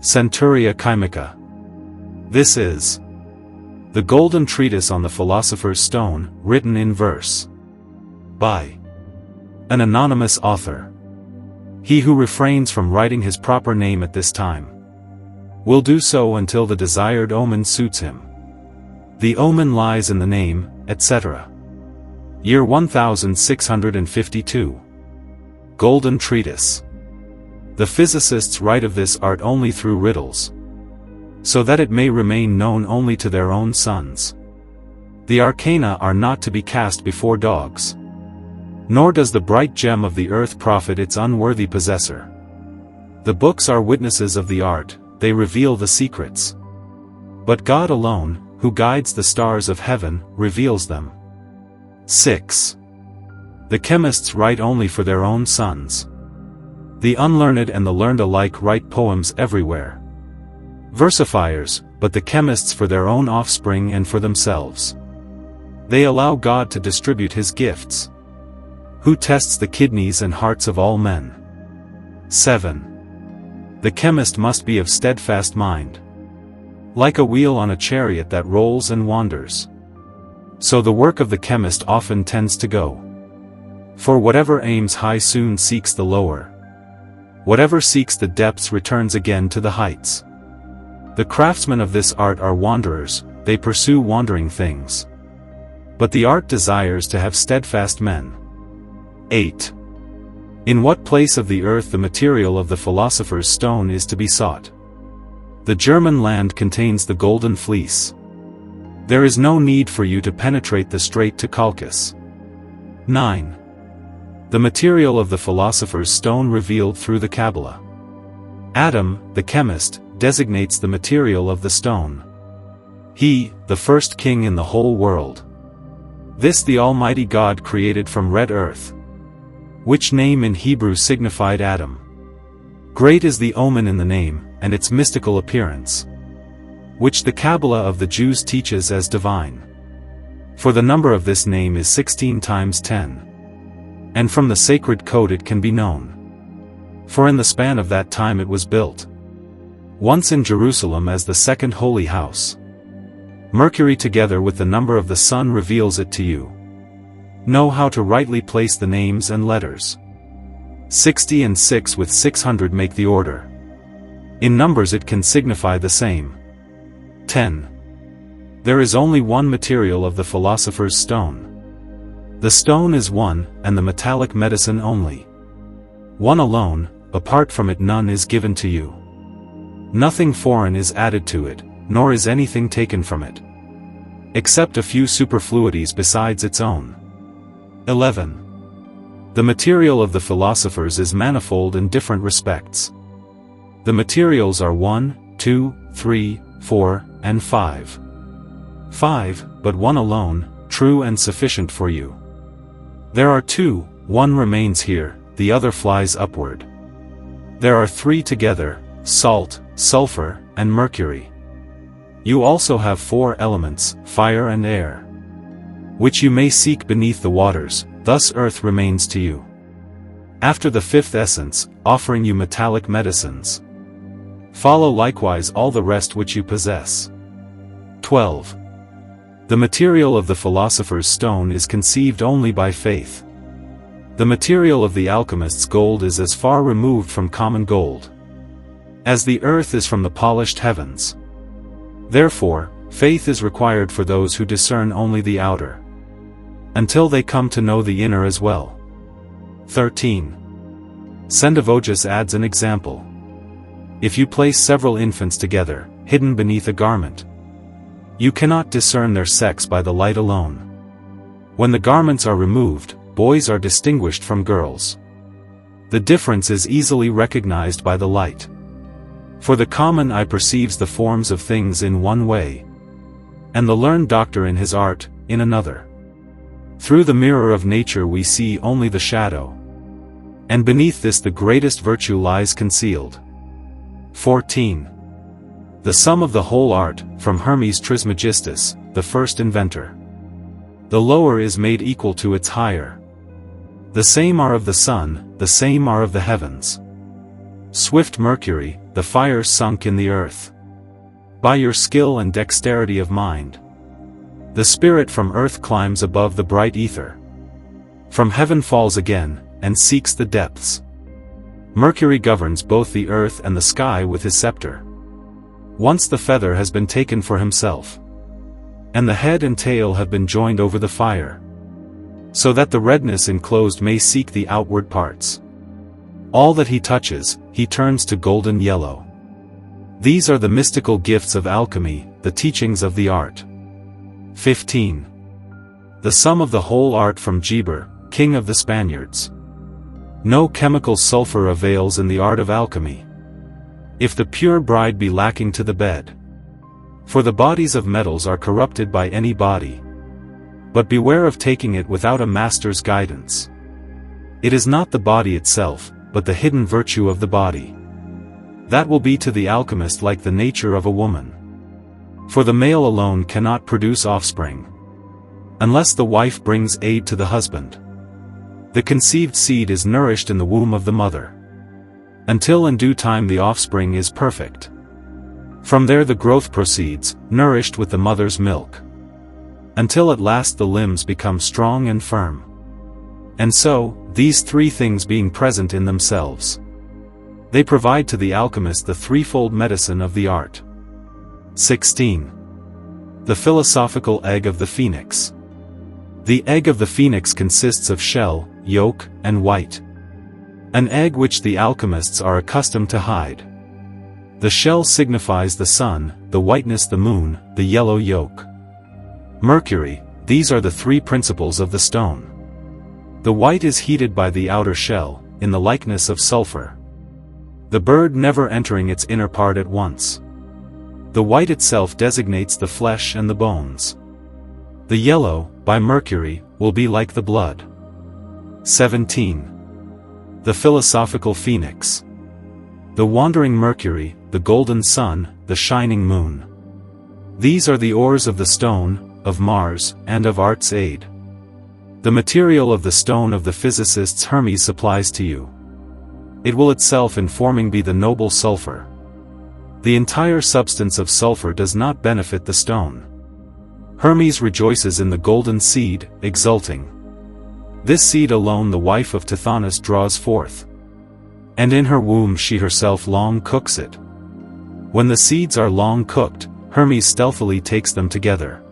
Centuria Chymica. This is the golden treatise on the philosopher's stone, written in verse by an anonymous author. He who refrains from writing his proper name at this time will do so until the desired omen suits him. The omen lies in the name, etc. Year 1652. Golden Treatise. The physicists write of this art only through riddles, so that it may remain known only to their own sons. The arcana are not to be cast before dogs, nor does the bright gem of the earth profit its unworthy possessor. The books are witnesses of the art, they reveal the secrets. But God alone, who guides the stars of heaven, reveals them. 6. The chemists write only for their own sons. The unlearned and the learned alike write poems everywhere. Versifiers, but the chemists for their own offspring and for themselves. They allow God to distribute his gifts, who tests the kidneys and hearts of all men. 7. The chemist must be of steadfast mind, like a wheel on a chariot that rolls and wanders. So the work of the chemist often tends to go. For whatever aims high soon seeks the lower. Whatever seeks the depths returns again to the heights. The craftsmen of this art are wanderers, they pursue wandering things. But the art desires to have steadfast men. 8. In what place of the earth the material of the philosopher's stone is to be sought? The German land contains the golden fleece. There is no need for you to penetrate the strait to Caucasus. 9. The material of the philosopher's stone revealed through the Kabbalah. Adam, the chemist, designates the material of the stone. He, the first king in the whole world. This the Almighty God created from red earth, which name in Hebrew signified Adam. Great is the omen in the name, and its mystical appearance, which the Kabbalah of the Jews teaches as divine. For the number of this name is 16 times 10. And from the sacred code it can be known. For in the span of that time it was built, once in Jerusalem as the second holy house. Mercury together with the number of the sun reveals it to you. Know how to rightly place the names and letters. 60 and 6 with 600 make the order. In numbers it can signify the same. 10. There is only one material of the philosopher's stone. The stone is one, and the metallic medicine only. One alone, apart from it none is given to you. Nothing foreign is added to it, nor is anything taken from it, except a few superfluities besides its own. 11. The material of the philosophers is manifold in different respects. The materials are 1, 2, 3, 4, and 5. 5, but one alone, true and sufficient for you. There are 2, one remains here, the other flies upward. There are 3 together, salt, sulfur, and mercury. You also have 4 elements, fire and air, which you may seek beneath the waters, thus earth remains to you. After the 5th essence, offering you metallic medicines. Follow likewise all the rest which you possess. 12. The material of the philosopher's stone is conceived only by faith. The material of the alchemist's gold is as far removed from common gold as the earth is from the polished heavens. Therefore, faith is required for those who discern only the outer, until they come to know the inner as well. 13. Sendivogius adds an example. If you place several infants together, hidden beneath a garment, you cannot discern their sex by the light alone. When the garments are removed, boys are distinguished from girls. The difference is easily recognized by the light. For the common eye perceives the forms of things in one way, and the learned doctor in his art, in another. Through the mirror of nature we see only the shadow, and beneath this the greatest virtue lies concealed. 14. The sum of the whole art, from Hermes Trismegistus, the first inventor. The lower is made equal to its higher. The same are of the sun, the same are of the heavens. Swift Mercury, the fire sunk in the earth. By your skill and dexterity of mind, the spirit from earth climbs above the bright ether. From heaven falls again, and seeks the depths. Mercury governs both the earth and the sky with his scepter. Once the feather has been taken for himself, and the head and tail have been joined over the fire, so that the redness enclosed may seek the outward parts. All that he touches, he turns to golden yellow. These are the mystical gifts of alchemy, the teachings of the art. 15. The sum of the whole art from Geber, king of the Spaniards. No chemical sulfur avails in the art of alchemy, if the pure bride be lacking to the bed. For the bodies of metals are corrupted by any body. But beware of taking it without a master's guidance. It is not the body itself, but the hidden virtue of the body. That will be to the alchemist like the nature of a woman. For the male alone cannot produce offspring, unless the wife brings aid to the husband. The conceived seed is nourished in the womb of the mother, until in due time the offspring is perfect. From there the growth proceeds, nourished with the mother's milk, until at last the limbs become strong and firm. And so, these three things being present in themselves, they provide to the alchemist the threefold medicine of the art. 16. The philosophical egg of the phoenix. The egg of the phoenix consists of shell, yolk, and white. An egg which the alchemists are accustomed to hide. The shell signifies the sun, the whiteness the moon, the yellow yolk Mercury. These are the three principles of the stone. The white is heated by the outer shell, in the likeness of sulfur, the bird never entering its inner part at once. The white itself designates the flesh and the bones. The yellow, by Mercury, will be like the blood. 17. The philosophical phoenix. The wandering Mercury, the golden sun, the shining moon. These are the ores of the stone, of Mars, and of art's aid. The material of the stone of the physicists Hermes supplies to you. It will itself in forming be the noble sulfur. The entire substance of sulfur does not benefit the stone. Hermes rejoices in the golden seed, exulting. This seed alone the wife of Tithonus draws forth, and in her womb she herself long cooks it. When the seeds are long cooked, Hermes stealthily takes them together.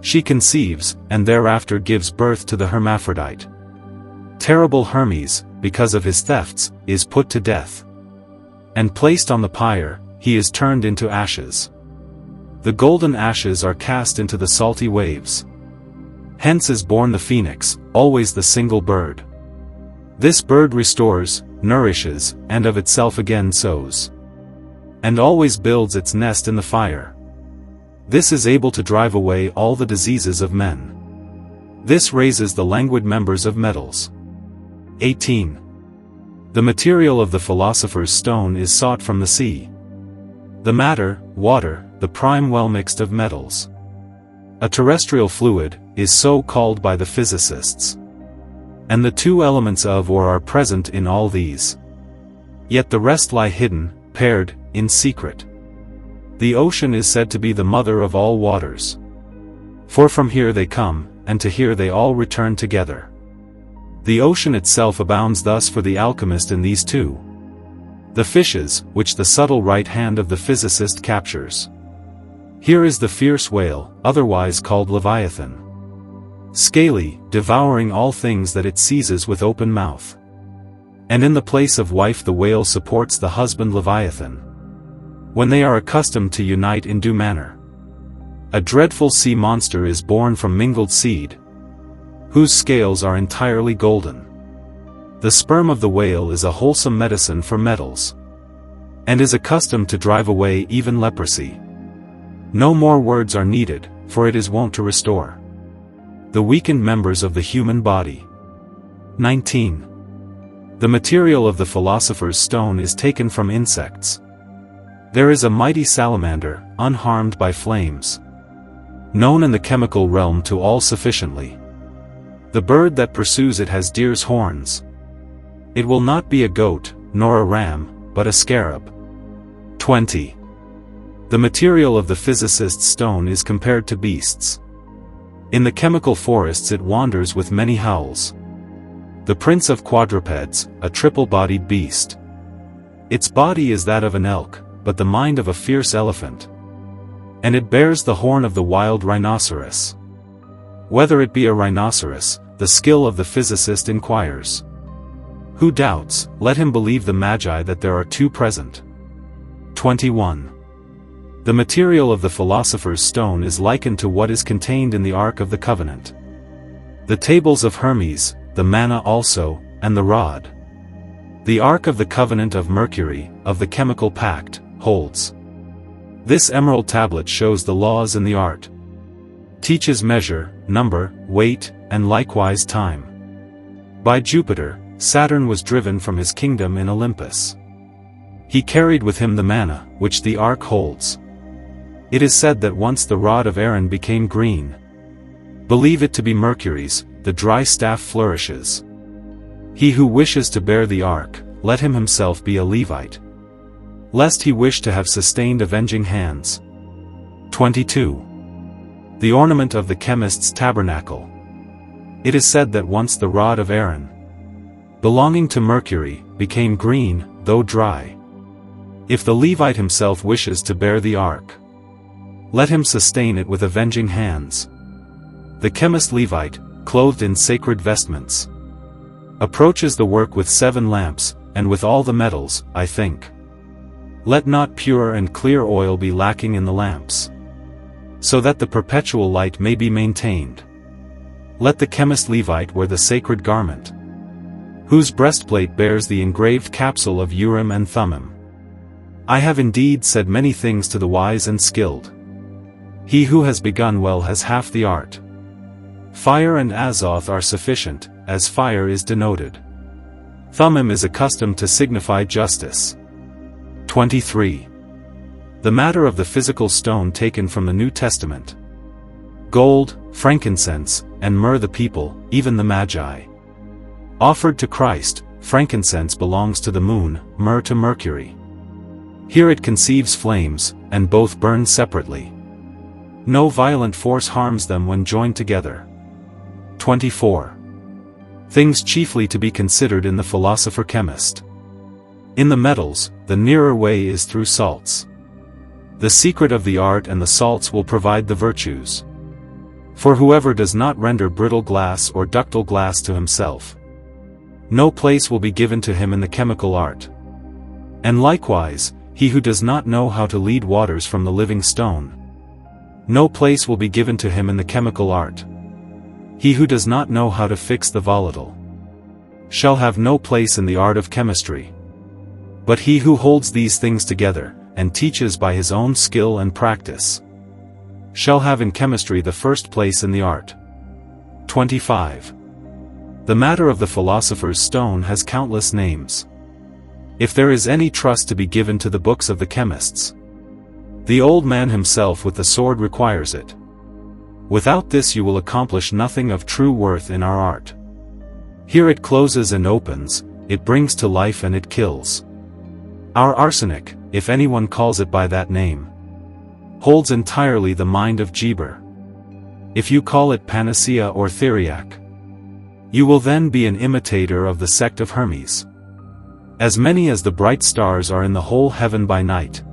She conceives, and thereafter gives birth to the hermaphrodite. Terrible Hermes, because of his thefts, is put to death. And placed on the pyre, he is turned into ashes. The golden ashes are cast into the salty waves. Hence is born the phoenix, always the single bird. This bird restores, nourishes, and of itself again sows, and always builds its nest in the fire. This is able to drive away all the diseases of men. This raises the languid members of metals. 18. The material of the philosopher's stone is sought from the sea. The matter, water, the prime well mixed of metals. A terrestrial fluid, is so called by the physicists. And the two elements of or are present in all these. Yet the rest lie hidden, paired, in secret. The ocean is said to be the mother of all waters. For from here they come, and to here they all return together. The ocean itself abounds thus for the alchemist in these two. The fishes, which the subtle right hand of the physicist captures. Here is the fierce whale, otherwise called Leviathan. Scaly, devouring all things that it seizes with open mouth. And in the place of wife the whale supports the husband Leviathan, when they are accustomed to unite in due manner. A dreadful sea monster is born from mingled seed, whose scales are entirely golden. The sperm of the whale is a wholesome medicine for metals, and is accustomed to drive away even leprosy. No more words are needed, for it is wont to restore the weakened members of the human body. 19. The material of the philosopher's stone is taken from insects. There is a mighty salamander, unharmed by flames, known in the chemical realm to all sufficiently. The bird that pursues it has deer's horns. It will not be a goat, nor a ram, but a scarab. 20. The material of the physicist's stone is compared to beasts. In the chemical forests it wanders with many howls. The prince of quadrupeds, a triple-bodied beast. Its body is that of an elk, but the mind of a fierce elephant. And it bears the horn of the wild rhinoceros. Whether it be a rhinoceros, the skill of the physicist inquires. Who doubts, let him believe the magi that there are two present. 21. The material of the philosopher's stone is likened to what is contained in the Ark of the Covenant. The tables of Hermes, the manna also, and the rod. The Ark of the Covenant of Mercury, of the chemical pact, holds. This emerald tablet shows the laws and the art. Teaches measure, number, weight, and likewise time. By Jupiter, Saturn was driven from his kingdom in Olympus. He carried with him the manna, which the ark holds. It is said that once the rod of Aaron became green. Believe it to be Mercury's, the dry staff flourishes. He who wishes to bear the ark, let him himself be a Levite. Lest he wish to have sustained avenging hands. 22. The ornament of the chemist's tabernacle. It is said that once the rod of Aaron, belonging to Mercury, became green, though dry. If the Levite himself wishes to bear the ark, let him sustain it with avenging hands. The chemist Levite, clothed in sacred vestments, approaches the work with 7 lamps, and with all the metals, I think. Let not pure and clear oil be lacking in the lamps, so that the perpetual light may be maintained. Let the chemist Levite wear the sacred garment, whose breastplate bears the engraved capsule of Urim and Thummim. I have indeed said many things to the wise and skilled. He who has begun well has half the art. Fire and azoth are sufficient, as fire is denoted. Thummim is accustomed to signify justice. 23. The matter of the physical stone taken from the New Testament. Gold, frankincense, and myrrh the people, even the Magi, offered to Christ. Frankincense belongs to the moon, myrrh to Mercury. Here it conceives flames, and both burn separately. No violent force harms them when joined together. 24. Things chiefly to be considered in the philosopher chemist. In the metals, the nearer way is through salts. The secret of the art and the salts will provide the virtues. For whoever does not render brittle glass or ductile glass to himself, no place will be given to him in the chemical art. And likewise, he who does not know how to lead waters from the living stone, no place will be given to him in the chemical art. He who does not know how to fix the volatile, shall have no place in the art of chemistry. But he who holds these things together, and teaches by his own skill and practice, shall have in chemistry the first place in the art. 25. The matter of the philosopher's stone has countless names. If there is any trust to be given to the books of the chemists, the old man himself with the sword requires it. Without this you will accomplish nothing of true worth in our art. Here it closes and opens, it brings to life and it kills. Our arsenic, if anyone calls it by that name, holds entirely the mind of Geber. If you call it panacea or theriac, you will then be an imitator of the sect of Hermes. As many as the bright stars are in the whole heaven by night,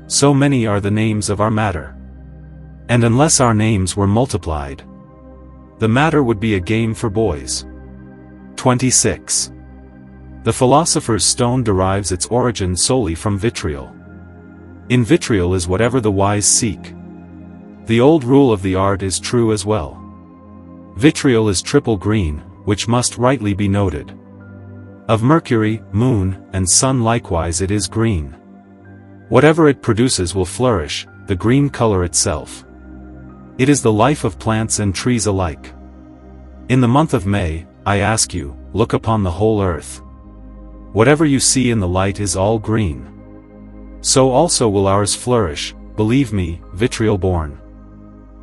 so many are the names of our matter. And unless our names were multiplied, the matter would be a game for boys. 26. The philosopher's stone derives its origin solely from vitriol. In vitriol is whatever the wise seek. The old rule of the art is true as well. Vitriol is triple green, which must rightly be noted. Of Mercury, moon, and sun likewise it is green. Whatever it produces will flourish, the green color itself. It is the life of plants and trees alike. In the month of May, I ask you, look upon the whole earth. Whatever you see in the light is all green. So also will ours flourish, believe me, vitriol born.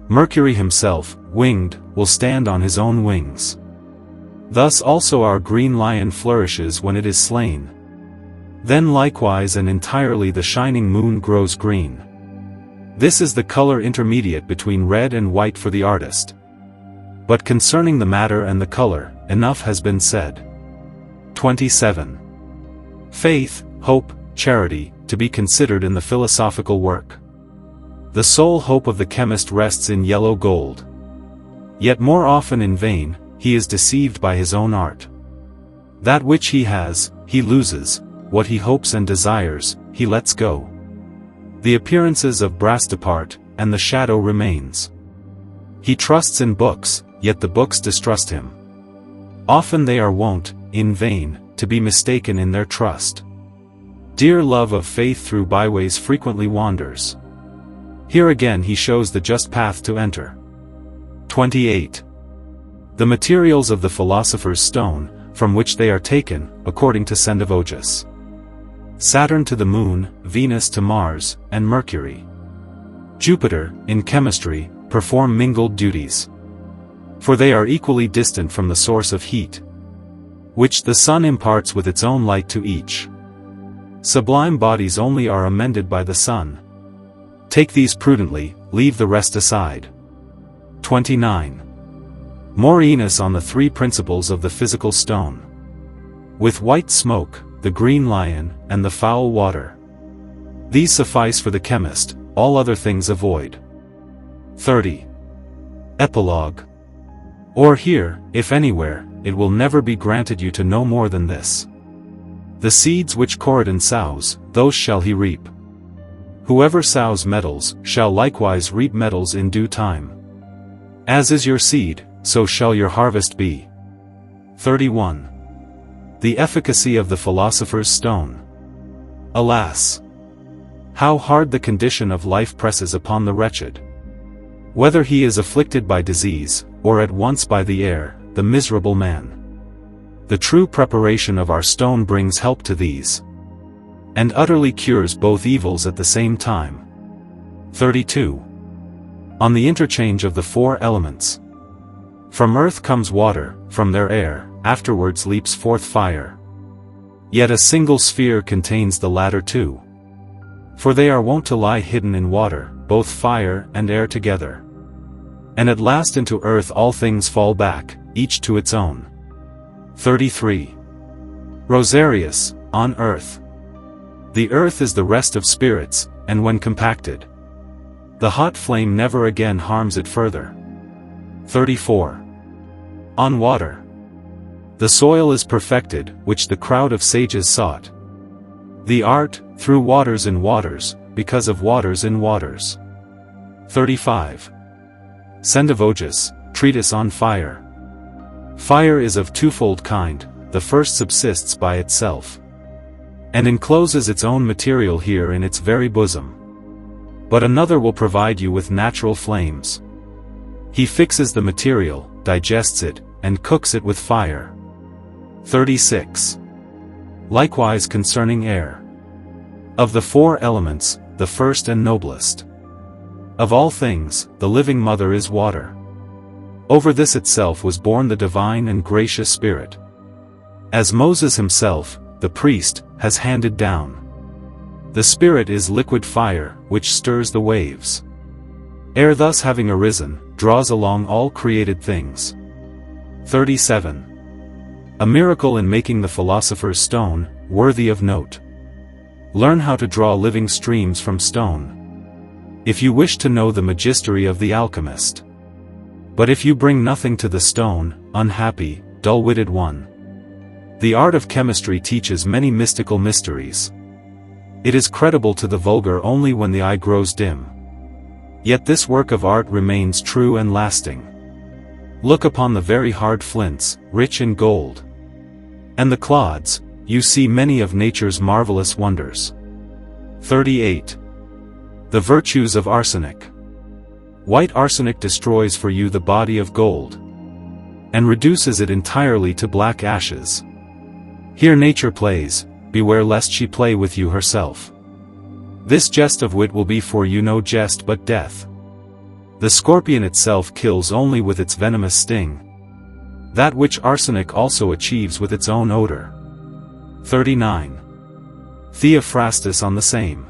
Mercury himself, winged, will stand on his own wings. Thus also our green lion flourishes when it is slain. Then likewise and entirely the shining moon grows green. This is the color intermediate between red and white for the artist. But concerning the matter and the color, enough has been said. 27. Faith, hope, charity, to be considered in the philosophical work. The sole hope of the chemist rests in yellow gold. Yet more often in vain, he is deceived by his own art. That which he has, he loses, what he hopes and desires, he lets go. The appearances of brass depart, and the shadow remains. He trusts in books, yet the books distrust him. Often they are wont, in vain, to be mistaken in their trust. Dear love of faith through byways frequently wanders. Here again he shows the just path to enter. 28. The materials of the philosopher's stone, from which they are taken, according to Centuria. Saturn to the Moon, Venus to Mars, and Mercury. Jupiter, in chemistry, perform mingled duties. For they are equally distant from the source of heat, which the sun imparts with its own light to each. Sublime bodies only are amended by the sun. Take these prudently, leave the rest aside. 29. Morinus on the three principles of the physical stone. With white smoke, the green lion, and the foul water. These suffice for the chemist, all other things avoid. 30. Epilogue. Or here, if anywhere, it will never be granted you to know more than this. The seeds which Corydon sows, those shall he reap. Whoever sows metals, shall likewise reap metals in due time. As is your seed, so shall your harvest be. 31. The efficacy of the philosopher's stone. Alas! How hard the condition of life presses upon the wretched! Whether he is afflicted by disease, or at once by the air, the miserable man. The true preparation of our stone brings help to these, and utterly cures both evils at the same time. 32. On the interchange of the four elements. From earth comes water, from their air, afterwards leaps forth fire. Yet a single sphere contains the latter two. For they are wont to lie hidden in water, both fire and air together. And at last into earth all things fall back, each to its own. 33. Rosarius, on earth. The earth is the rest of spirits, and when compacted, the hot flame never again harms it further. 34. On water. The soil is perfected, which the crowd of sages sought. The art, through waters in waters, because of waters in waters. 35. Centuria, Treatise on Fire. Fire is of twofold kind, the first subsists by itself, and encloses its own material here in its very bosom. But another will provide you with natural flames. He fixes the material, digests it, and cooks it with fire. 36. Likewise concerning air. Of the four elements, the first and noblest. Of all things, the living mother is water. Over this itself was born the divine and gracious Spirit. As Moses himself, the priest, has handed down. The Spirit is liquid fire, which stirs the waves. Air thus having arisen, draws along all created things. 37. A miracle in making the philosopher's stone, worthy of note. Learn how to draw living streams from stone, if you wish to know the magistery of the alchemist. But if you bring nothing to the stone, unhappy, dull-witted one. The art of chemistry teaches many mystical mysteries. It is credible to the vulgar only when the eye grows dim. Yet this work of art remains true and lasting. Look upon the very hard flints, rich in gold. And the clods, you see many of nature's marvelous wonders. 38. The virtues of arsenic. White arsenic destroys for you the body of gold, and reduces it entirely to black ashes. Here nature plays, beware lest she play with you herself. This jest of wit will be for you no jest but death. The scorpion itself kills only with its venomous sting, that which arsenic also achieves with its own odor. 39. Theophrastus on the same.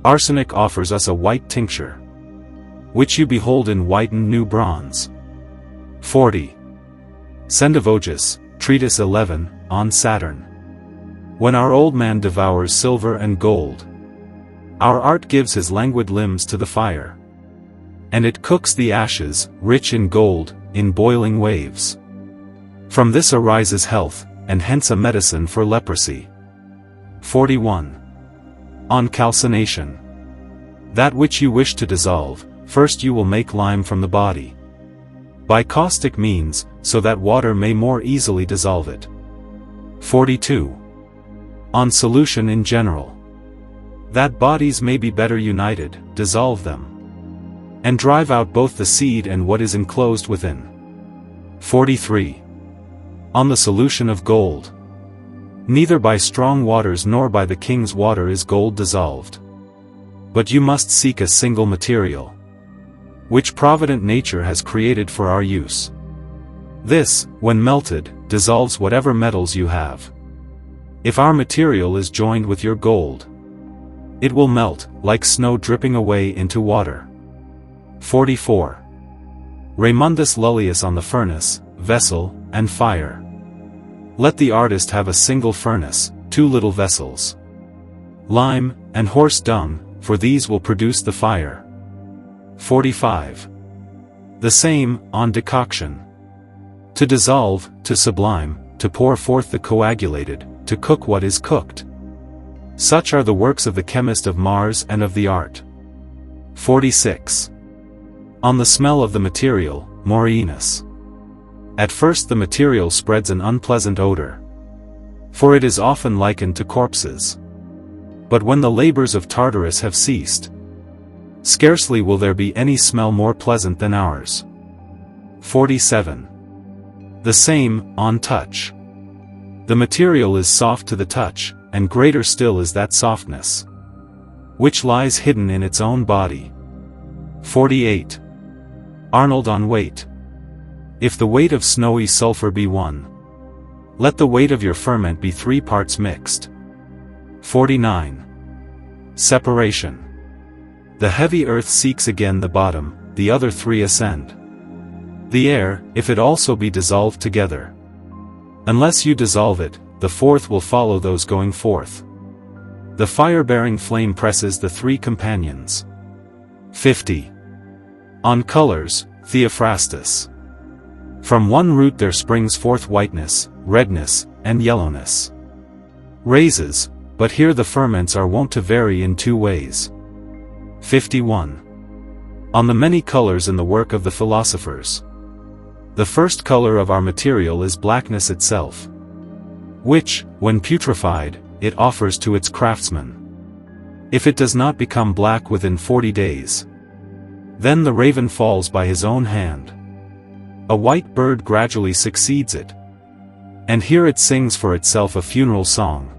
Arsenic offers us a white tincture, which you behold in whitened new bronze. 40. Sendivogus, Treatise 11, on Saturn. When our old man devours silver and gold, our art gives his languid limbs to the fire, and it cooks the ashes, rich in gold, in boiling waves. From this arises health, and hence a medicine for leprosy. 41. On calcination. That which you wish to dissolve, first you will make lime from the body, by caustic means, so that water may more easily dissolve it. 42. On solution in general. That bodies may be better united, dissolve them, and drive out both the seed and what is enclosed within. 43. On the solution of gold. Neither by strong waters nor by the king's water is gold dissolved, but you must seek a single material, which provident nature has created for our use. This, when melted, dissolves whatever metals you have. If our material is joined with your gold, it will melt, like snow dripping away into water. 44. Raymundus Lullius on the furnace, vessel, and fire. Let the artist have a single furnace, 2 little vessels, lime, and horse dung, for these will produce the fire. 45. The same, on decoction. To dissolve, to sublime, to pour forth the coagulated, to cook what is cooked. Such are the works of the chemist of Mars and of the art. 46. On the smell of the material, Morinus. At first the material spreads an unpleasant odor, for it is often likened to corpses. But when the labors of Tartarus have ceased, scarcely will there be any smell more pleasant than ours. 47. The same, on touch. The material is soft to the touch, and greater still is that softness, which lies hidden in its own body. 48. Arnold on weight. If the weight of snowy sulfur be 1, let the weight of your ferment be 3 parts mixed. 49. Separation. The heavy earth seeks again the bottom, the other 3 ascend. The air, if it also be dissolved together, unless you dissolve it, the 4th will follow those going forth. The fire-bearing flame presses the 3 companions. 50. On colors, Theophrastus. From one root there springs forth whiteness, redness, and yellowness. Raises, but here the ferments are wont to vary in 2 ways. 51. On the many colors in the work of the philosophers. The first color of our material is blackness itself, which, when putrefied, it offers to its craftsman. If it does not become black within 40 days, then the raven falls by his own hand. A white bird gradually succeeds it, and here it sings for itself a funeral song.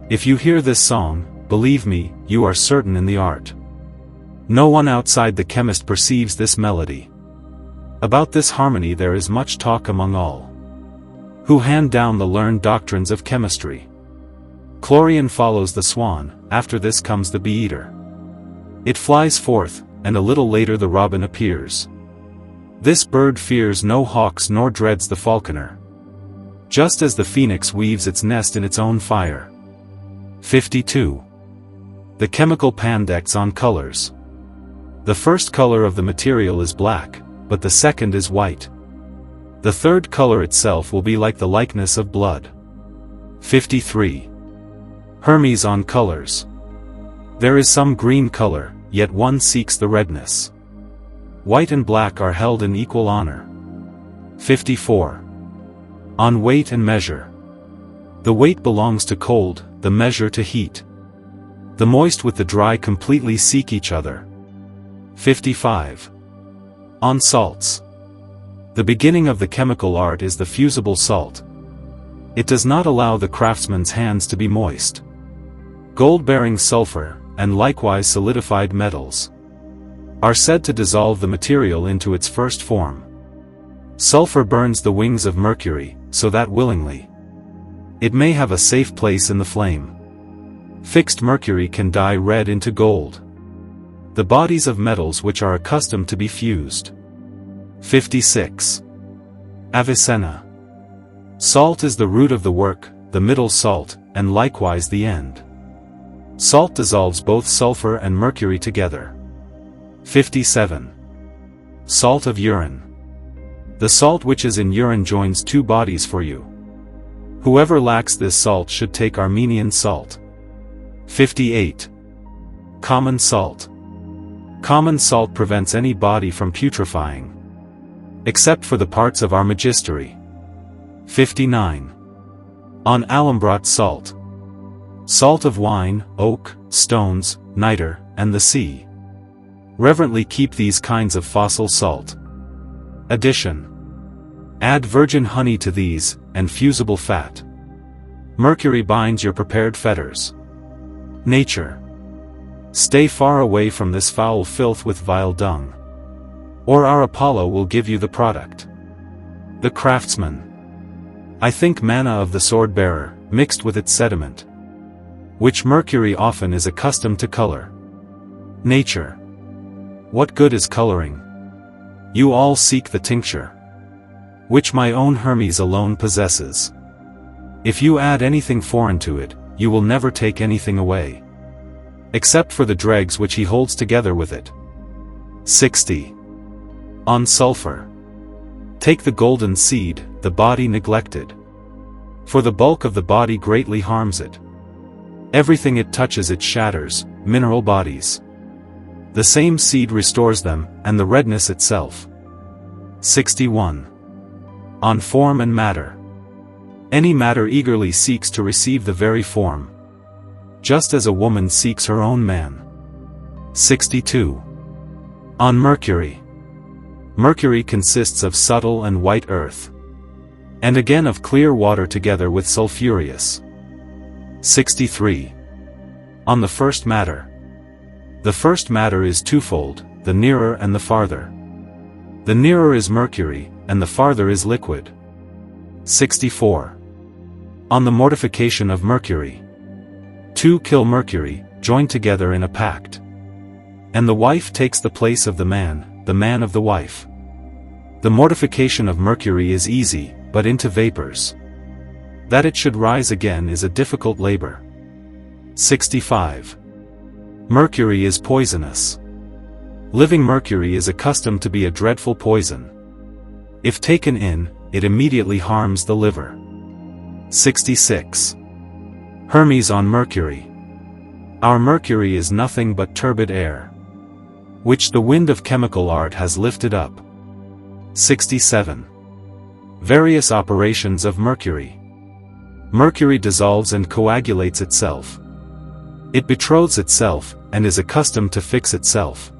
If you hear this song, believe me, you are certain in the art. No one outside the chemist perceives this melody. About this harmony there is much talk among all who hand down the learned doctrines of chemistry. Chlorian follows the swan, after this comes the bee-eater. It flies forth, and a little later the robin appears. This bird fears no hawks nor dreads the falconer, just as the phoenix weaves its nest in its own fire. 52. The chemical Pandects on colors. The first color of the material is black, but the second is white. The third color itself will be like the likeness of blood. 53. Hermes on colors. There is some green color, yet one seeks the redness. White and black are held in equal honor. 54. On weight and measure. The weight belongs to cold, the measure to heat. The moist with the dry completely seek each other. 55. On salts. The beginning of the chemical art is the fusible salt. It does not allow the craftsman's hands to be moist. Gold-bearing sulfur, and likewise solidified metals, are said to dissolve the material into its first form. Sulfur burns the wings of Mercury, so that willingly it may have a safe place in the flame. Fixed mercury can dye red into gold. The bodies of metals which are accustomed to be fused. 56. Avicenna. Salt is the root of the work, the middle salt, and likewise the end. Salt dissolves both sulfur and mercury together. 57. Salt of urine. The salt which is in urine joins two bodies for you. Whoever lacks this salt should take Armenian salt. 58. Common salt. Common salt prevents any body from putrefying, except for the parts of our magistery. 59. On alumbrate salt. Salt of wine, oak, stones, niter, and the sea. Reverently keep these kinds of fossil salt. Addition. Add virgin honey to these, and fusible fat. Mercury binds your prepared fetters. Nature. Stay far away from this foul filth with vile dung, or our Apollo will give you the product. The craftsman. I think manna of the sword-bearer, mixed with its sediment, which mercury often is accustomed to color. Nature. What good is coloring? You all seek the tincture, which my own Hermes alone possesses. If you add anything foreign to it, you will never take anything away, except for the dregs which he holds together with it. 60. On sulfur. Take the golden seed, the body neglected, for the bulk of the body greatly harms it. Everything it touches it shatters, mineral bodies. The same seed restores them, and the redness itself. 61. On form and matter. Any matter eagerly seeks to receive the very form, just as a woman seeks her own man. 62. On mercury. Mercury consists of subtle and white earth, and again of clear water together with sulphureous. 63. On the first matter. The first matter is twofold, the nearer and the farther. The nearer is mercury, and the farther is liquid. 64. On the mortification of mercury. Two kill mercury, joined together in a pact, and the wife takes the place of the man of the wife. The mortification of mercury is easy, but into vapors. That it should rise again is a difficult labor. 65. Mercury is poisonous. Living mercury is accustomed to be a dreadful poison. If taken in, it immediately harms the liver. 66. Hermes on mercury. Our mercury is nothing but turbid air, which the wind of chemical art has lifted up. 67. Various operations of mercury. Mercury dissolves and coagulates itself. It betroths itself, and is accustomed to fix itself.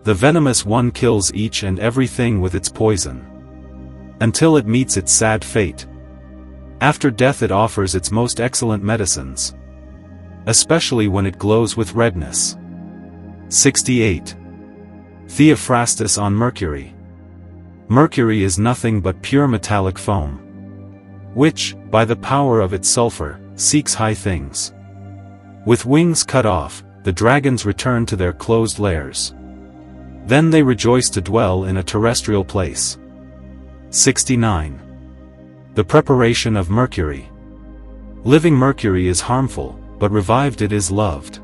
The venomous one kills each and everything with its poison, until it meets its sad fate. After death it offers its most excellent medicines, especially when it glows with redness. 68. Theophrastus on mercury. Mercury is nothing but pure metallic foam, which, by the power of its sulfur, seeks high things. With wings cut off, the dragons return to their closed lairs. Then they rejoice to dwell in a terrestrial place. 69. The preparation of mercury. Living mercury is harmful, but revived it is loved.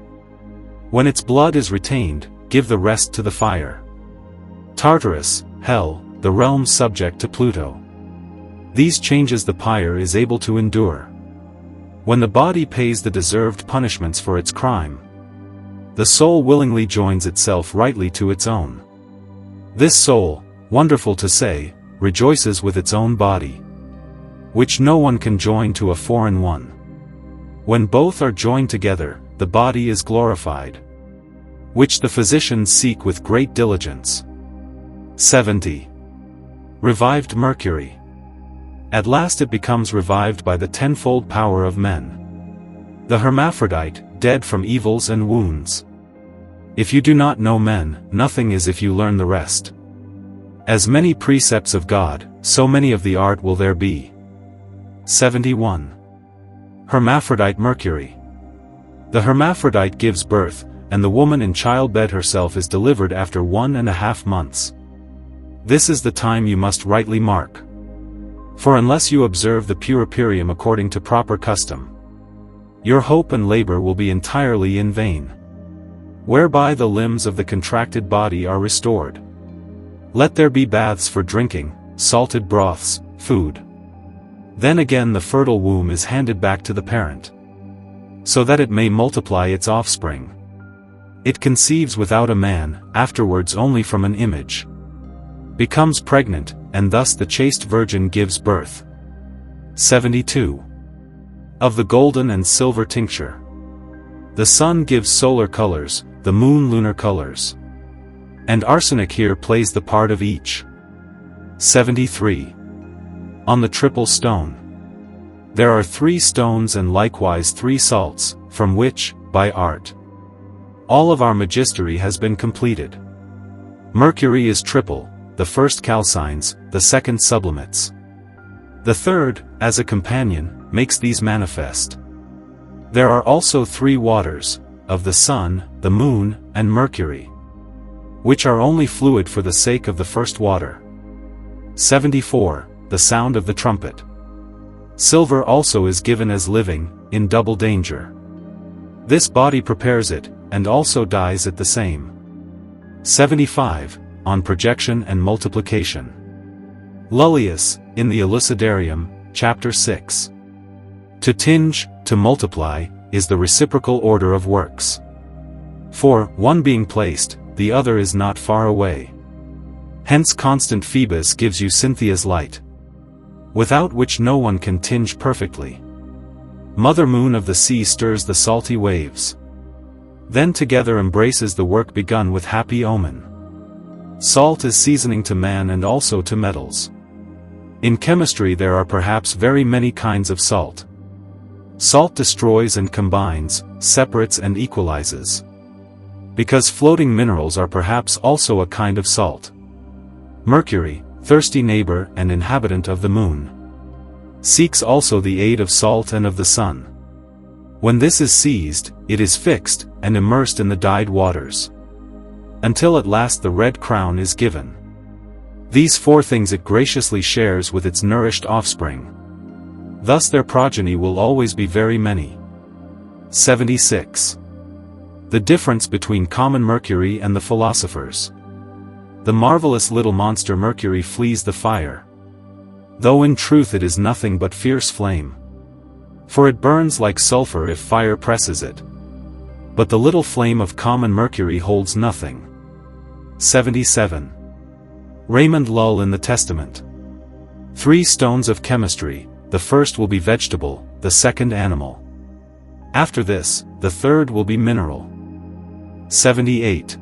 When its blood is retained, give the rest to the fire. Tartarus, hell, the realm subject to Pluto. These changes the pyre is able to endure. When the body pays the deserved punishments for its crime, the soul willingly joins itself rightly to its own. This soul, wonderful to say, rejoices with its own body, which no one can join to a foreign one. When both are joined together, the body is glorified, which the physicians seek with great diligence. 70. Revived mercury. At last it becomes revived by the tenfold power of men. The hermaphrodite, dead from evils and wounds. If you do not know men, nothing is if you learn the rest. As many precepts of God, so many of the art will there be. 71. Hermaphrodite mercury. The hermaphrodite gives birth, and the woman in childbed herself is delivered after 1.5 months. This is the time you must rightly mark. For unless you observe the puerperium according to proper custom, your hope and labor will be entirely in vain, whereby the limbs of the contracted body are restored. Let there be baths for drinking, salted broths, food. Then again the fertile womb is handed back to the parent, so that it may multiply its offspring. It conceives without a man, afterwards only from an image, becomes pregnant, and thus the chaste virgin gives birth. 72. Of the golden and silver tincture. The sun gives solar colors, the moon lunar colors, and arsenic here plays the part of each. 73. On the triple stone. There are 3 stones and likewise 3 salts, from which, by art, all of our magistery has been completed. Mercury is triple, the first calcines, the second sublimates. The third, as a companion, makes these manifest. There are also 3 waters, of the sun, the moon, and Mercury, which are only fluid for the sake of the first water. 74. The sound of the trumpet. Silver also is given as living, in double danger. This body prepares it, and also dies at the same. 75. On projection and multiplication. Lullius, in the Elucidarium, chapter 6. To tinge, to multiply, is the reciprocal order of works. For, one being placed, the other is not far away. Hence constant Phoebus gives you Cynthia's light, without which no one can tinge perfectly. Mother Moon of the sea stirs the salty waves, then together embraces the work begun with happy omen. Salt is seasoning to man and also to metals. In chemistry there are perhaps very many kinds of salt. Salt destroys and combines, separates and equalizes. Because floating minerals are perhaps also a kind of salt. Mercury, thirsty neighbor and inhabitant of the moon, seeks also the aid of salt and of the sun. When this is seized, it is fixed, and immersed in the dyed waters, until at last the red crown is given. These 4 things it graciously shares with its nourished offspring. Thus their progeny will always be very many. 76. The difference between common Mercury and the philosophers. The marvelous little monster Mercury flees the fire, though in truth it is nothing but fierce flame. For it burns like sulfur if fire presses it. But the little flame of common Mercury holds nothing. 77. Raymond Lull in the Testament. 3 stones of chemistry, the first will be vegetable, the second animal. After this, the third will be mineral. 78.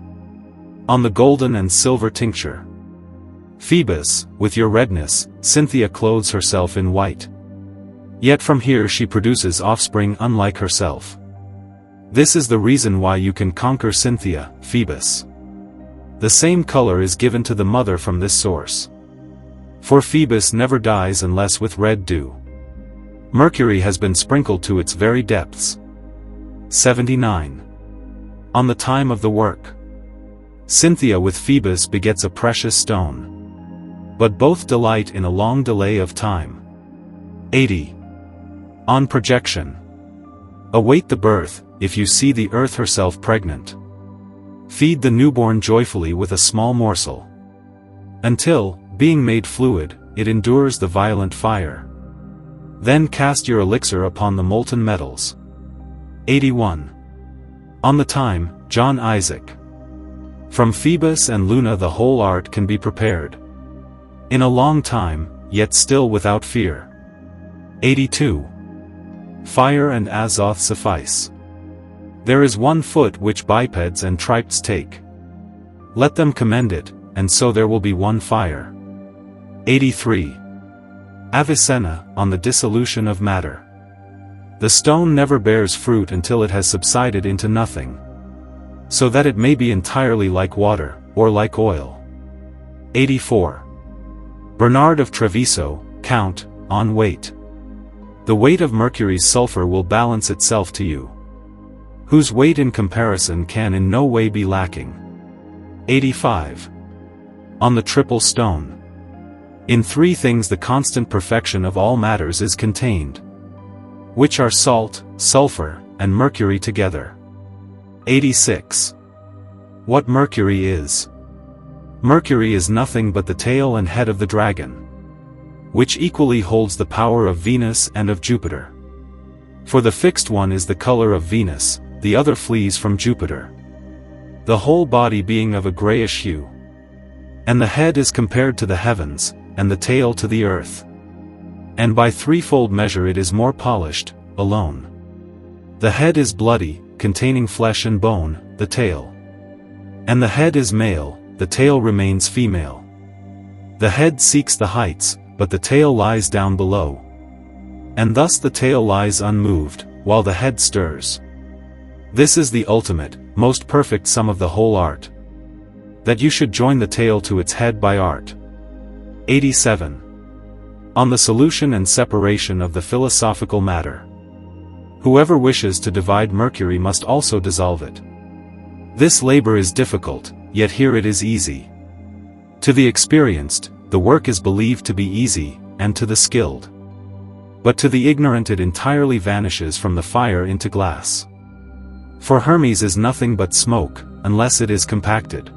On the golden and silver tincture. Phoebus, with your redness, Cynthia clothes herself in white. Yet from here she produces offspring unlike herself. This is the reason why you can conquer Cynthia, Phoebus. The same color is given to the mother from this source. For Phoebus never dies unless with red dew. Mercury has been sprinkled to its very depths. 79. On the time of the work. Cynthia with Phoebus begets a precious stone, but both delight in a long delay of time. 80. On projection. Await the birth, if you see the earth herself pregnant. Feed the newborn joyfully with a small morsel, until, being made fluid, it endures the violent fire. Then cast your elixir upon the molten metals. 81. On the time, John Isaac. From Phoebus and Luna the whole art can be prepared. In a long time, yet still without fear. 82. Fire and Azoth suffice. There is 1 foot which bipeds and tripes take. Let them commend it, and so there will be 1 fire. 83. Avicenna, on the dissolution of matter. The stone never bears fruit until it has subsided into nothing, so that it may be entirely like water, or like oil. 84. Bernard of Treviso, Count, on weight. The weight of Mercury's sulfur will balance itself to you. whose weight in comparison can in no way be lacking. 85. On the triple stone. In three things the constant perfection of all matters is contained, which are salt, sulfur, and mercury together. 86. What mercury is? Mercury is nothing but the tail and head of the dragon, which equally holds the power of Venus and of Jupiter. For the fixed one is the color of Venus, the other flees from Jupiter, the whole body being of a grayish hue. And the head is compared to the heavens, and the tail to the earth. And by threefold measure it is more polished, alone. The head is bloody, containing flesh and bone, the tail. And the head is male, the tail remains female. The head seeks the heights, but the tail lies down below. And thus the tail lies unmoved, while the head stirs. This is the ultimate, most perfect sum of the whole art, that you should join the tail to its head by art. 87. On the solution and separation of the philosophical matter. Whoever wishes to divide mercury must also dissolve it. This labor is difficult, yet here it is easy. To the experienced, the work is believed to be easy, and to the skilled. But to the ignorant it entirely vanishes from the fire into glass. For Hermes is nothing but smoke, unless it is compacted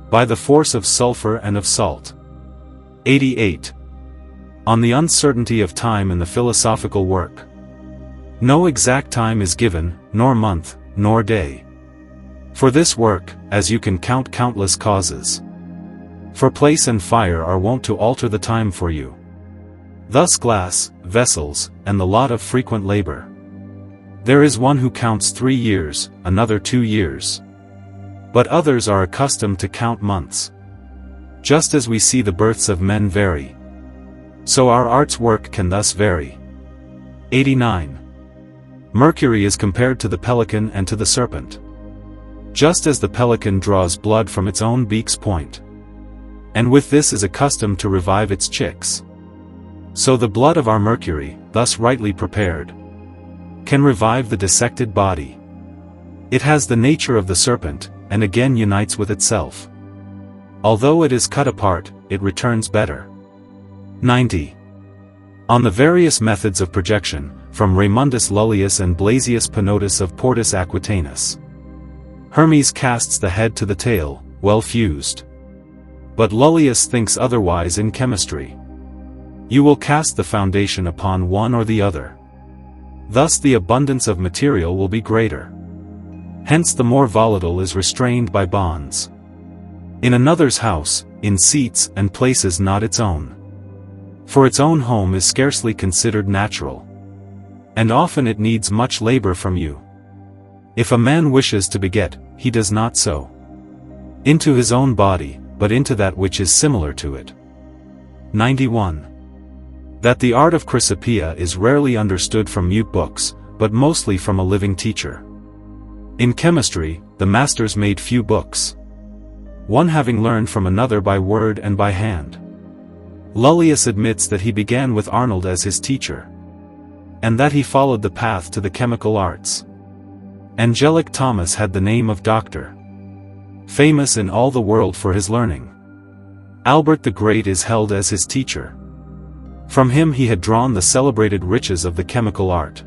by the force of sulfur and of salt. 88. On the uncertainty of time in the philosophical work. No exact time is given, nor month, nor day. For this work, as you can count countless causes. For place and fire are wont to alter the time for you. Thus glass, vessels, and the lot of frequent labor. There is one who counts 3 years, another 2 years. But others are accustomed to count months. Just as we see the births of men vary, so our art's work can thus vary. 89. Mercury is compared to the pelican and to the serpent. Just as the pelican draws blood from its own beak's point, and with this is accustomed to revive its chicks, so the blood of our Mercury, thus rightly prepared, can revive the dissected body. It has the nature of the serpent, and again unites with itself. Although it is cut apart, it returns better. 90. On the various methods of projection, from Raymundus Lullius and Blasius Panotus of Portus Aquitanus. Hermes casts the head to the tail, well fused. But Lullius thinks otherwise in chemistry. You will cast the foundation upon one or the other. Thus the abundance of material will be greater. Hence the more volatile is restrained by bonds. In another's house, in seats and places not its own. For its own home is scarcely considered natural. And often it needs much labor from you. If a man wishes to beget, he does not sow into his own body, but into that which is similar to it. 91. That the art of Chrysopoeia is rarely understood from mute books, but mostly from a living teacher. In chemistry, the masters made few books, one having learned from another by word and by hand. Lullius admits that he began with Arnold as his teacher, and that he followed the path to the chemical arts. Angelic Thomas had the name of doctor, famous in all the world for his learning. Albert the Great is held as his teacher. From him he had drawn the celebrated riches of the chemical art.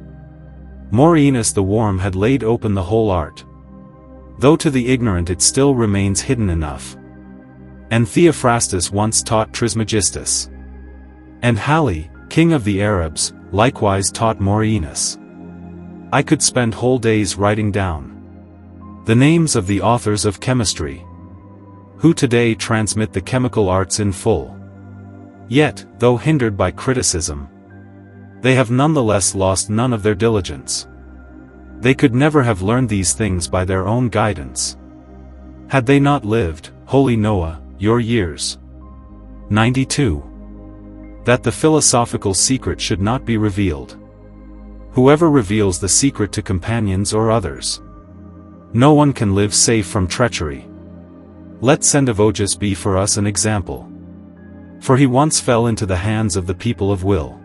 Maureenus the Warm had laid open the whole art, though to the ignorant it still remains hidden enough. And Theophrastus once taught Trismegistus. And Halley, king of the Arabs, likewise taught Maureenus. I could spend whole days writing down the names of the authors of chemistry, who today transmit the chemical arts in full. Yet, though hindered by criticism, they have nonetheless lost none of their diligence. They could never have learned these things by their own guidance, had they not lived, holy Noah, your years. 92. That the philosophical secret should not be revealed. Whoever reveals the secret to companions or others, no one can live safe from treachery. Let Sendivogius be for us an example. For he once fell into the hands of the people of Will.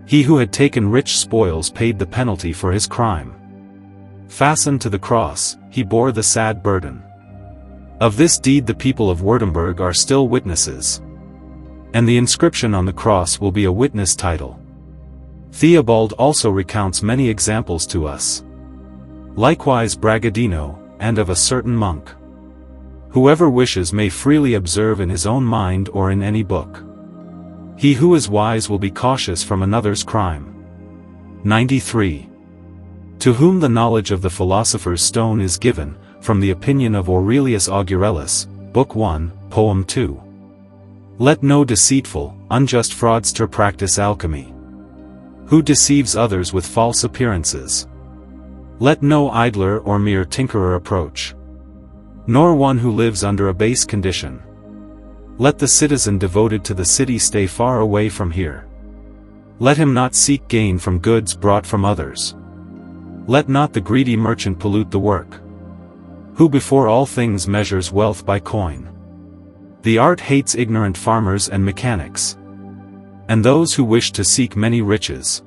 He who had taken rich spoils paid the penalty for his crime. fastened to the cross, he bore the sad burden. Of this deed the people of Württemberg are still witnesses. And the inscription on the cross will be a witness title. Theobald also recounts many examples to us. Likewise Bragadino, and of a certain monk. Whoever wishes may freely observe in his own mind or in any book. He who is wise will be cautious from another's crime. 93. To whom the knowledge of the philosopher's stone is given, from the opinion of Aurelius Augurellus, Book 1, Poem 2. Let no deceitful, unjust fraudster practice alchemy, who deceives others with false appearances. Let no idler or mere tinkerer approach, nor one who lives under a base condition. Let the citizen devoted to the city stay far away from here. Let him not seek gain from goods brought from others. Let not the greedy merchant pollute the work, who before all things measures wealth by coin. The art hates ignorant farmers and mechanics, and those who wish to seek many riches,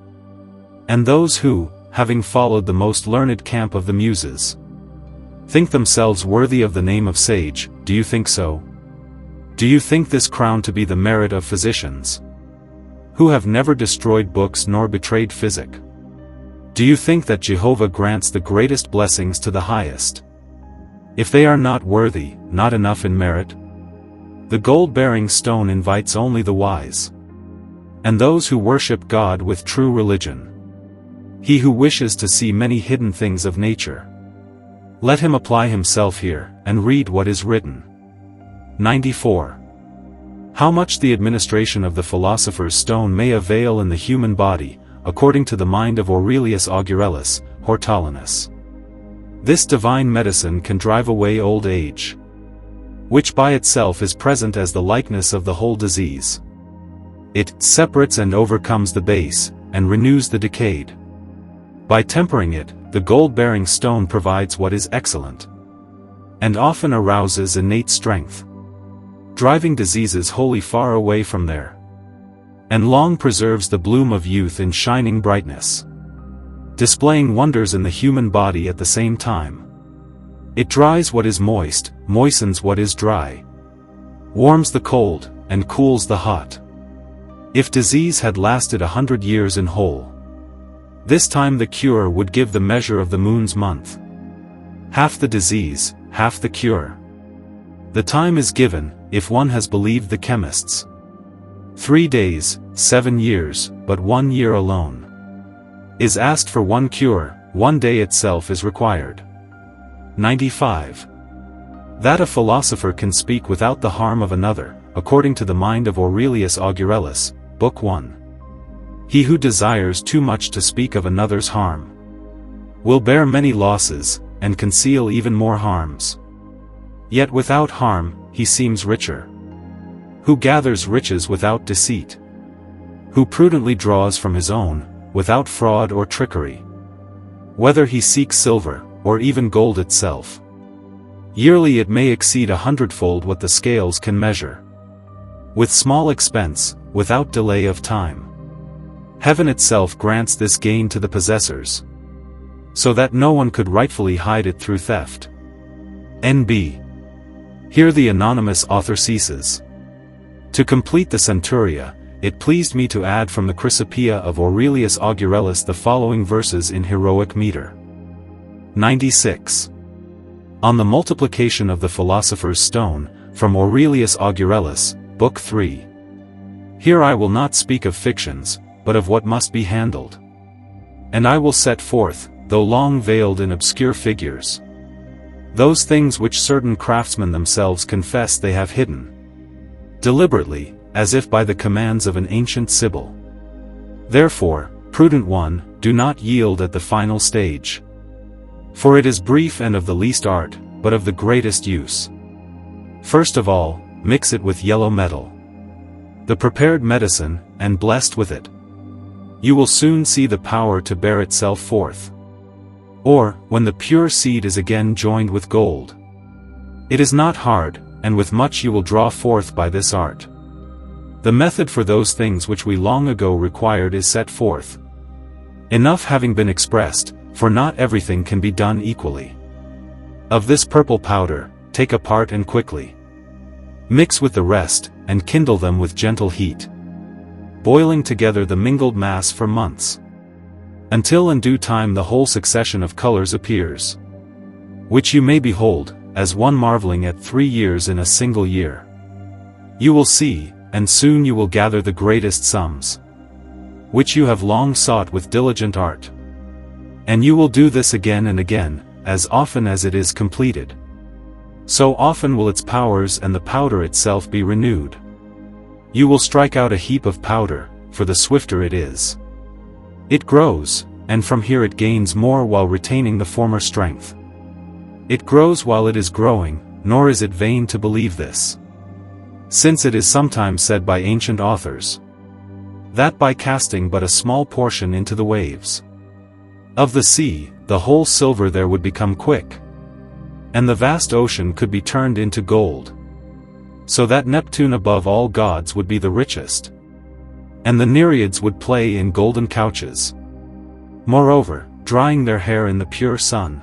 and those who, having followed the most learned camp of the Muses, think themselves worthy of the name of sage. Do you think so? Do you think this crown to be the merit of physicians, who have never destroyed books nor betrayed physic? Do you think that Jehovah grants the greatest blessings to the highest, if they are not worthy, not enough in merit? The gold-bearing stone invites only the wise, and those who worship God with true religion. He who wishes to see many hidden things of nature, let him apply himself here, and read what is written. 94. How much the administration of the philosopher's stone may avail in the human body, according to the mind of Aurelius Augurellus, Hortolinus. This divine medicine can drive away old age, which by itself is present as the likeness of the whole disease. It separates and overcomes the base, and renews the decayed. By tempering it, the gold-bearing stone provides what is excellent, and often arouses innate strength, driving diseases wholly far away from there, and long preserves the bloom of youth in shining brightness, displaying wonders in the human body at the same time. It dries what is moist, moistens what is dry, warms the cold, and cools the hot. If disease had lasted 100 years in whole, this time the cure would give the measure of the moon's month. Half the disease, half the cure. The time is given, if one has believed the chemists. 3 days, 7 years, but 1 year alone is asked for one cure, 1 day itself is required. 95. That a philosopher can speak without the harm of another, according to the mind of Aurelius Augurellus, Book 1. He who desires too much to speak of another's harm will bear many losses, and conceal even more harms. Yet without harm, he seems richer. Who gathers riches without deceit, who prudently draws from his own, without fraud or trickery, whether he seeks silver, or even gold itself. Yearly it may exceed 100-fold what the scales can measure, with small expense, without delay of time. Heaven itself grants this gain to the possessors, so that no one could rightfully hide it through theft. N.B. Here the anonymous author ceases. To complete the Centuria, it pleased me to add from the Chrysopoeia of Aurelius Augurellus the following verses in heroic meter. 96. On the multiplication of the philosopher's stone, from Aurelius Augurellus, Book 3. Here I will not speak of fictions, but of what must be handled. And I will set forth, though long veiled in obscure figures, those things which certain craftsmen themselves confess they have hidden, deliberately, as if by the commands of an ancient Sibyl. Therefore, prudent one, do not yield at the final stage, for it is brief and of the least art, but of the greatest use. First of all, mix it with yellow metal, the prepared medicine, and blessed with it, you will soon see the power to bear itself forth. Or, when the pure seed is again joined with gold, it is not hard, and with much you will draw forth by this art. The method for those things which we long ago required is set forth. Enough having been expressed, for not everything can be done equally. Of this purple powder, take a part and quickly mix with the rest, and kindle them with gentle heat, boiling together the mingled mass for months, until in due time the whole succession of colors appears, which you may behold, as one marveling at 3 years in a single year. You will see, and soon you will gather the greatest sums, which you have long sought with diligent art. And you will do this again and again, as often as it is completed. So often will its powers and the powder itself be renewed. You will strike out a heap of powder, for the swifter it is. It grows, and from here it gains more while retaining the former strength. It grows while it is growing, nor is it vain to believe this. Since it is sometimes said by ancient authors, that by casting but a small portion into the waves of the sea, the whole silver there would become quick, and the vast ocean could be turned into gold, so that Neptune above all gods would be the richest, and the Nereids would play in golden couches. Moreover, drying their hair in the pure sun,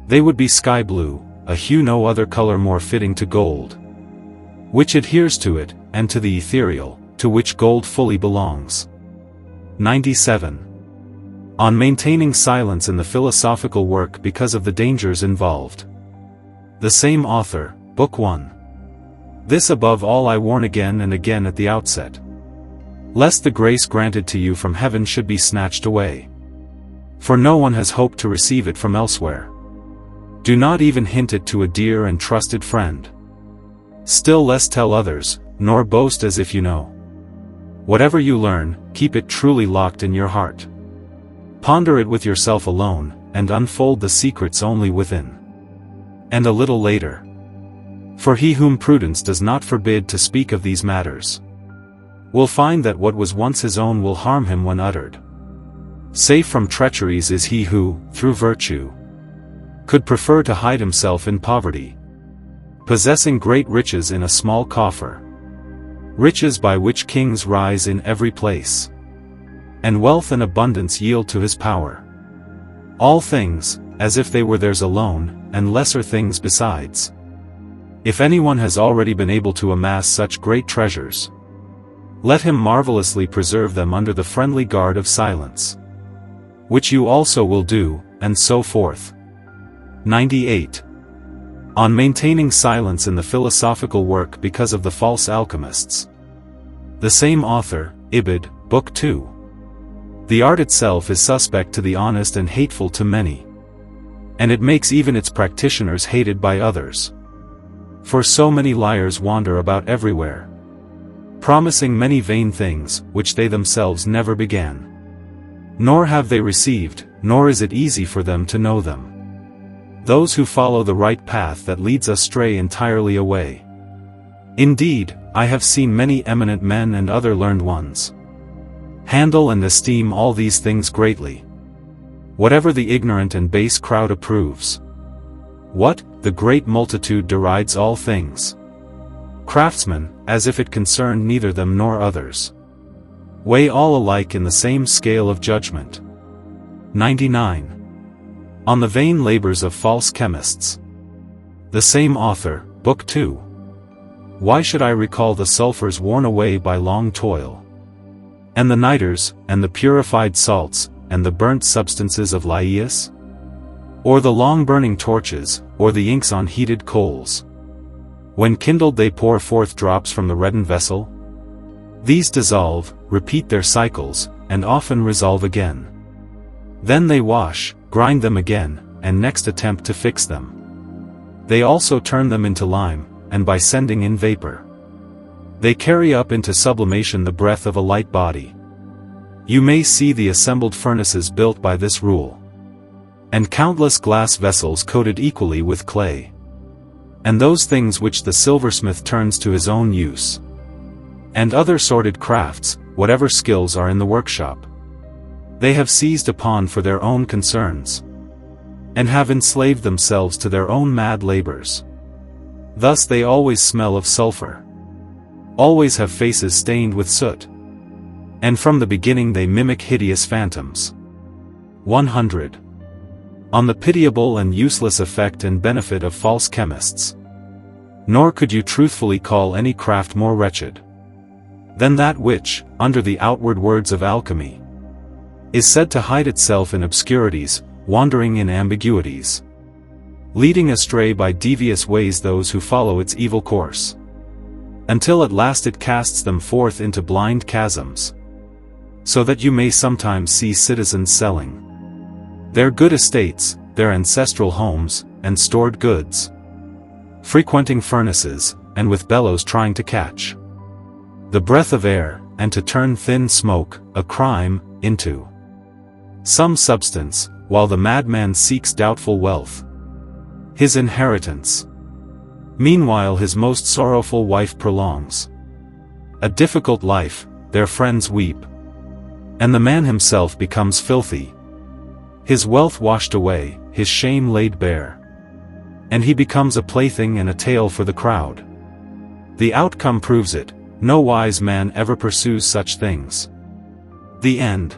they would be sky blue, a hue no other color more fitting to gold, which adheres to it, and to the ethereal, to which gold fully belongs. 97. On maintaining silence in the philosophical work because of the dangers involved. The same author, Book 1. This above all I warn again and again at the outset, lest the grace granted to you from heaven should be snatched away. For no one has hoped to receive it from elsewhere. Do not even hint it to a dear and trusted friend. Still less tell others, nor boast as if you know. Whatever you learn, keep it truly locked in your heart. Ponder it with yourself alone, and unfold the secrets only within. And a little later. For he whom prudence does not forbid to speak of these matters, will find that what was once his own will harm him when uttered. Safe from treacheries is he who, through virtue, could prefer to hide himself in poverty, possessing great riches in a small coffer, riches by which kings rise in every place, and wealth and abundance yield to his power. All things, as if they were theirs alone, and lesser things besides. If anyone has already been able to amass such great treasures, let him marvelously preserve them under the friendly guard of silence, which you also will do, and so forth. 98. On maintaining silence in the philosophical work because of the false alchemists. The same author, Ibid, Book 2. The art itself is suspect to the honest and hateful to many, and it makes even its practitioners hated by others. For so many liars wander about everywhere, promising many vain things, which they themselves never began. Nor have they received, nor is it easy for them to know them. Those who follow the right path that leads astray entirely away. Indeed, I have seen many eminent men and other learned ones handle and esteem all these things greatly. Whatever the ignorant and base crowd approves. What, the great multitude derides all things. Craftsmen, as if it concerned neither them nor others, weigh all alike in the same scale of judgment. 99. On the vain labors of false chemists. The same author, Book 2. Why should I recall the sulfurs worn away by long toil, and the niters, and the purified salts, and the burnt substances of Laius? Or the long-burning torches, or the inks on heated coals? When kindled they pour forth drops from the reddened vessel? These dissolve, repeat their cycles, and often resolve again. Then they wash, grind them again, and next attempt to fix them. They also turn them into lime, and by sending in vapor, they carry up into sublimation the breath of a light body. You may see the assembled furnaces built by this rule, and countless glass vessels coated equally with clay, and those things which the silversmith turns to his own use, and other sordid crafts, whatever skills are in the workshop, they have seized upon for their own concerns, and have enslaved themselves to their own mad labors. Thus they always smell of sulfur, always have faces stained with soot, and from the beginning they mimic hideous phantoms. 100. on the pitiable and useless effect and benefit of false chemists. Nor could you truthfully call any craft more wretched than that which, under the outward words of alchemy, is said to hide itself in obscurities, wandering in ambiguities, leading astray by devious ways those who follow its evil course, until at last it casts them forth into blind chasms, so that you may sometimes see citizens selling their good estates, their ancestral homes, and stored goods, frequenting furnaces, and with bellows trying to catch the breath of air, and to turn thin smoke, a crime, into some substance, while the madman seeks doubtful wealth, his inheritance. Meanwhile his most sorrowful wife prolongs a difficult life, their friends weep, and the man himself becomes filthy, his wealth washed away, his shame laid bare, and he becomes a plaything and a tale for the crowd. The outcome proves it, no wise man ever pursues such things. The end.